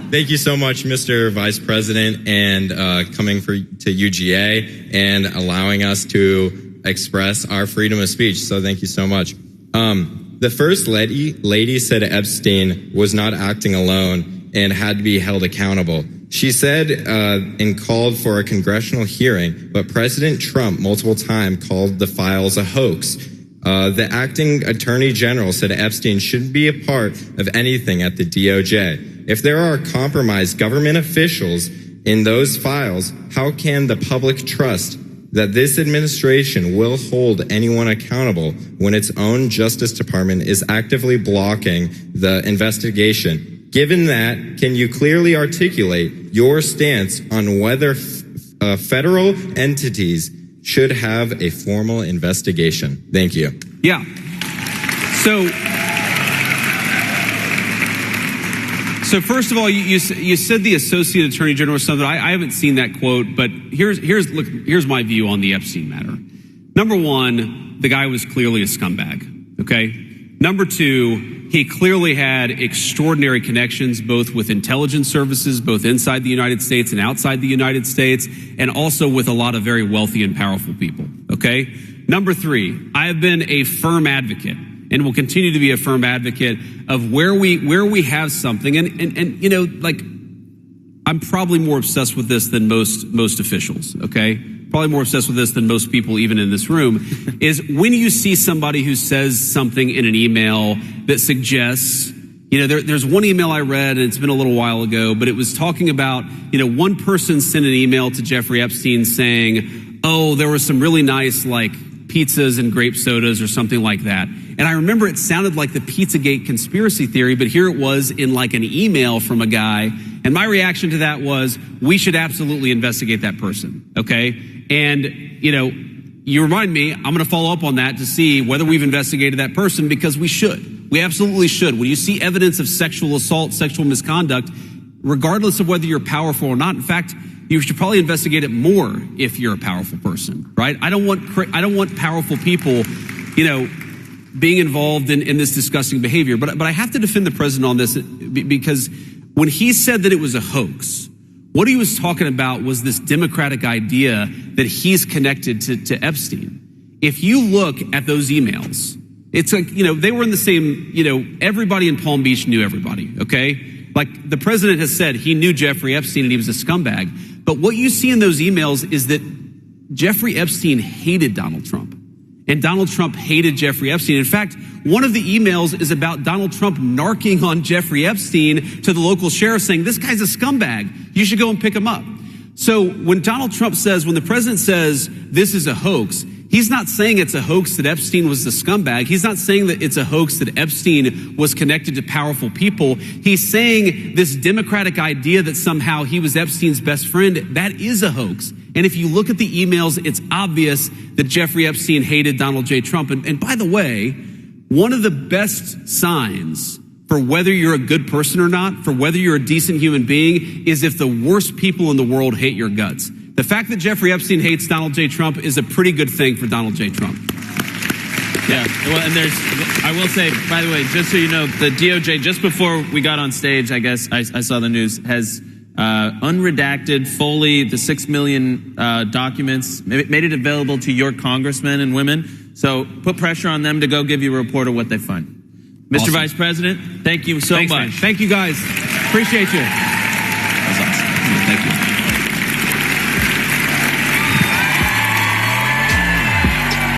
Thank you so much, Mr. Vice President, and coming to UGA and allowing us to express our freedom of speech. So thank you so much. The First Lady said Epstein was not acting alone and had to be held accountable. She said and called for a congressional hearing, but President Trump multiple times called the files a hoax. The acting attorney general said Epstein shouldn't be a part of anything at the DOJ. If there are compromised government officials in those files, how can the public trust that this administration will hold anyone accountable when its own Justice Department is actively blocking the investigation? Given that, can you clearly articulate your stance on whether federal entities should have a formal investigation? Thank you. Yeah. So first of all, you said the Associate Attorney General or something. I haven't seen that quote, but here's my view on the Epstein matter. Number one, the guy was clearly a scumbag. Okay. Number two, he clearly had extraordinary connections, both with intelligence services, both inside the United States and outside the United States, and also with a lot of very wealthy and powerful people. Okay. Number three, I have been a firm advocate and will continue to be a firm advocate of where we have something. And you know, like, I'm probably more obsessed with this than most officials. Okay. Probably more obsessed with this than most people even in this room, is when you see somebody who says something in an email that suggests, you know, there's one email I read, and it's been a little while ago, but it was talking about, you know, one person sent an email to Jeffrey Epstein saying, oh, there were some really nice, like, pizzas and grape sodas or something like that. And I remember it sounded like the Pizzagate conspiracy theory, but here it was in like an email from a guy. And my reaction to that was, we should absolutely investigate that person. Okay. And, you know, you remind me, I'm going to follow up on that to see whether we've investigated that person, because we should. We absolutely should. When you see evidence of sexual assault, sexual misconduct, regardless of whether you're powerful or not, in fact, you should probably investigate it more if you're a powerful person, right? I don't want powerful people, you know, being involved in this disgusting behavior. But I have to defend the president on this, because when he said that it was a hoax, what he was talking about was this democratic idea that he's connected to Epstein. If you look at those emails, it's like, you know, they were in the same, you know, everybody in Palm Beach knew everybody, okay? Like, the president has said he knew Jeffrey Epstein and he was a scumbag. But what you see in those emails is that Jeffrey Epstein hated Donald Trump. And Donald Trump hated Jeffrey Epstein. In fact, one of the emails is about Donald Trump narking on Jeffrey Epstein to the local sheriff, saying, this guy's a scumbag. You should go and pick him up. So when the president says this is a hoax, he's not saying it's a hoax that Epstein was the scumbag. He's not saying that it's a hoax that Epstein was connected to powerful people. He's saying this democratic idea that somehow he was Epstein's best friend, that is a hoax. And if you look at the emails, it's obvious that Jeffrey Epstein hated Donald J. Trump. And by the way, one of the best signs for whether you're a good person or not, for whether you're a decent human being, is if the worst people in the world hate your guts. The fact that Jeffrey Epstein hates Donald J. Trump is a pretty good thing for Donald J. Trump. Yeah, well, and I will say, by the way, just so you know, the DOJ, just before we got on stage, I guess I saw the news, has unredacted fully the 6 million documents, made it available to your congressmen and women. So put pressure on them to go give you a report of what they find. Mr. Awesome. Vice President, thank you so much. Man. Thank you, guys. Appreciate you.